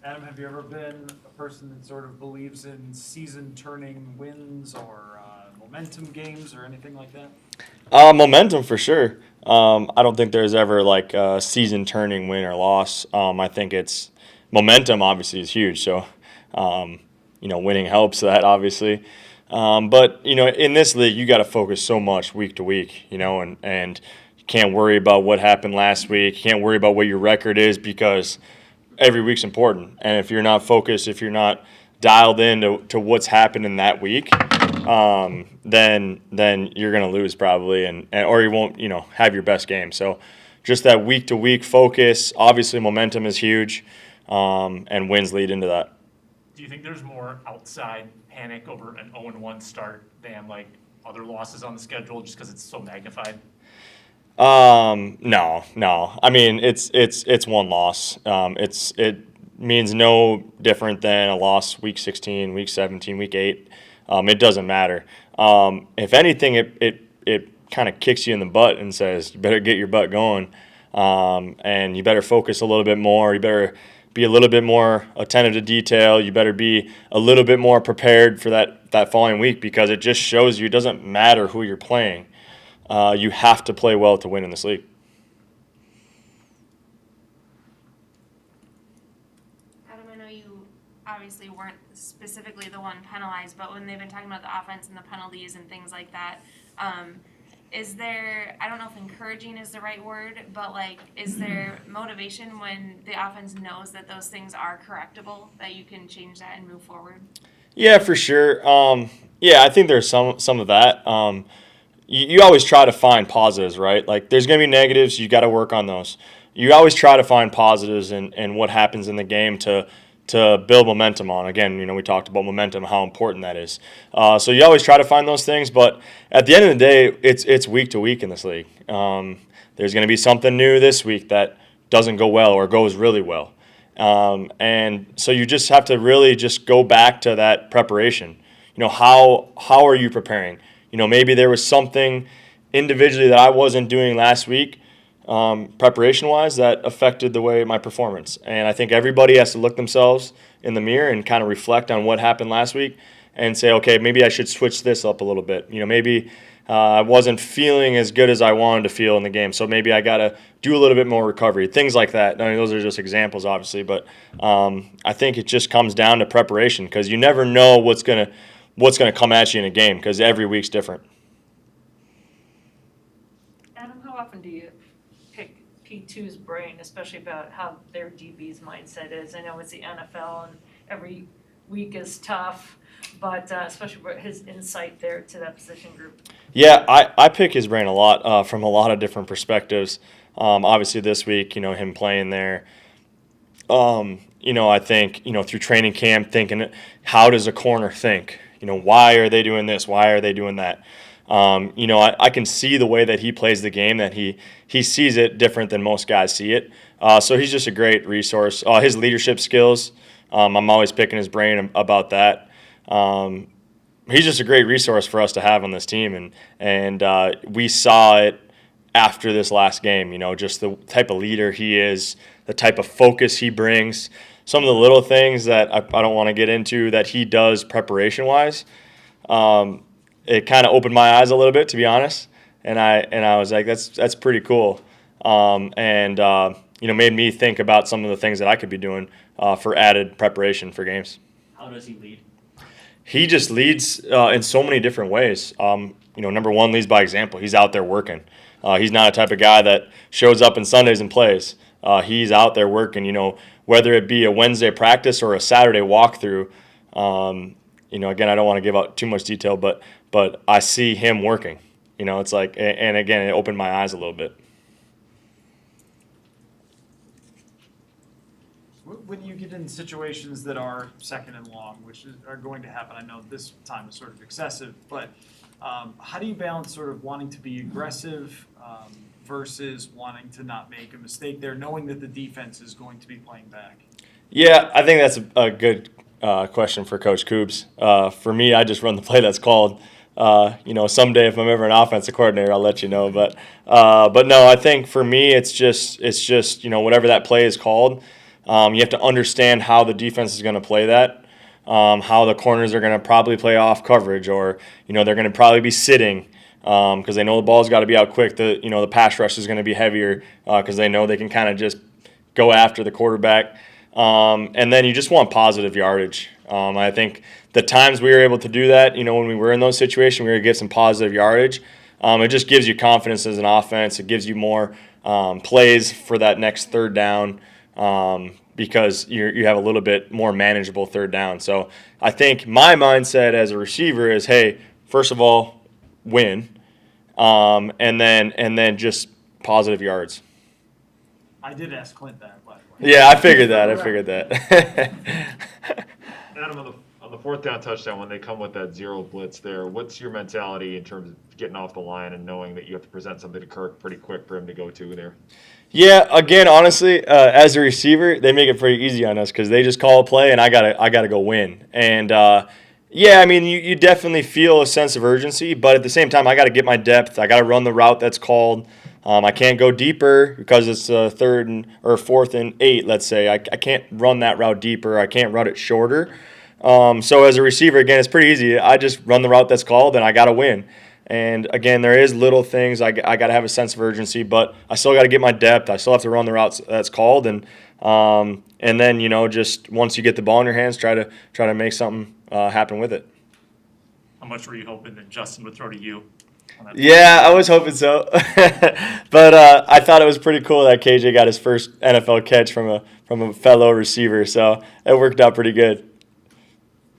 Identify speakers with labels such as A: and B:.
A: Adam, have you ever been a person that sort of believes in season-turning wins or momentum games or anything like that?
B: Momentum for sure. I don't think there's ever like a season-turning win or loss. I think it's momentum. Obviously, is huge. So, winning helps that obviously. But in this league, you got to focus so much week to week. And you can't worry about what happened last week. You can't worry about what your record is because every week's important. And if you're not focused, if you're not dialed in to what's happened in that week, then you're gonna lose probably, and or you won't have your best game. So just that week to week focus. Obviously, momentum is huge, and wins lead into that.
C: Do you think there's more outside panic over an 0-1 start than like other losses on the schedule just because it's so magnified?
B: No. I mean, it's one loss. It means no different than a loss week 16, week 17, week 8. It doesn't matter. If anything, it kind of kicks you in the butt and says you better get your butt going, and you better focus a little bit more. You better be a little bit more attentive to detail. You better be a little bit more prepared for that following week because it just shows you it doesn't matter who you're playing. You have to play well to win in this league.
D: Adam, I know you obviously weren't specifically the one penalized, but when they've been talking about the offense and the penalties and things like that, is there, I don't know if encouraging is the right word, but like, is there motivation when the offense knows that those things are correctable, that you can change that and move forward?
B: Yeah, for sure. I think there's some of that. You always try to find positives, right? Like there's going to be negatives. You got to work on those. You always try to find positives and what happens in the game to build momentum on. Again, we talked about momentum, how important that is. So you always try to find those things, but at the end of the day, it's week to week in this league. There's going to be something new this week that doesn't go well or goes really well. And so you just have to really just go back to that preparation. How are you preparing? Maybe there was something individually that I wasn't doing last week, preparation-wise, that affected the way my performance. And I think everybody has to look themselves in the mirror and kind of reflect on what happened last week and say, okay, maybe I should switch this up a little bit. Maybe I wasn't feeling as good as I wanted to feel in the game, so maybe I got to do a little bit more recovery, things like that. I mean, those are just examples, obviously, but I think it just comes down to preparation because you never know what's gonna come at you in a game because every week's different.
E: Adam, how often do you pick P2's brain, especially about how their DB's mindset is? I know it's the NFL and every week is tough, but especially for his insight there to that position group.
B: Yeah, I pick his brain a lot from a lot of different perspectives. Obviously this week, him playing there. I think, through training camp, thinking, how does a corner think? Why are they doing this? Why are they doing that? I can see the way that he plays the game, that he sees it different than most guys see it. So he's just a great resource. His leadership skills, I'm always picking his brain about that. He's just a great resource for us to have on this team, and we saw it after this last game. Just the type of leader he is, the type of focus he brings. Some of the little things that I don't want to get into that he does preparation-wise, it kind of opened my eyes a little bit, to be honest. And I was like, that's pretty cool, and made me think about some of the things that I could be doing for added preparation for games.
C: How does he lead?
B: He just leads in so many different ways. Number one, leads by example. He's out there working. He's not a type of guy that shows up on Sundays and plays. He's out there working. Whether it be a Wednesday practice or a Saturday walkthrough. Again, I don't want to give out too much detail, but I see him working. It's like, and again, it opened my eyes a little bit.
A: When you get in situations that are second and long, which are going to happen, I know this time is sort of excessive, but how do you balance sort of wanting to be aggressive versus wanting to not make a mistake there, knowing that the defense is going to be playing back?
B: Yeah, I think that's a good question for Coach Coops. For me, I just run the play that's called. Someday if I'm ever an offensive coordinator, I'll let you know. But no, I think for me, it's just whatever that play is called. You have to understand how the defense is going to play that, how the corners are going to probably play off coverage, or they're going to probably be sitting because they know the ball's got to be out quick. The pass rush is going to be heavier because they know they can kind of just go after the quarterback. And then you just want positive yardage. I think the times we were able to do that, when we were in those situations, we were able to get some positive yardage. It just gives you confidence as an offense. It gives you more plays for that next third down because you have a little bit more manageable third down. So I think my mindset as a receiver is, hey, first of all, win, and then just positive yards.
A: I did ask Clint that, by the way.
B: Yeah, I figured that.
F: Adam, on the fourth down touchdown, when they come with that zero blitz there, what's your mentality in terms of getting off the line and knowing that you have to present something to Kirk pretty quick for him to go to there?
B: Yeah, again, honestly, as a receiver, they make it pretty easy on us because they just call a play and I gotta go win. And yeah, I mean, you definitely feel a sense of urgency, but at the same time, I got to get my depth. I got to run the route that's called. I can't go deeper because it's fourth and 8, let's say. I can't run that route deeper. I can't run it shorter. So as a receiver, again, it's pretty easy. I just run the route that's called, and I got to win. And, again, there is little things. I got to have a sense of urgency, but I still got to get my depth. I still have to run the route that's called. And then, just once you get the ball in your hands, try to make something happen with it.
C: How much were you hoping that Justin would throw to you?
B: Yeah, I was hoping so. But I thought it was pretty cool that KJ got his first NFL catch from a fellow receiver, so it worked out pretty good.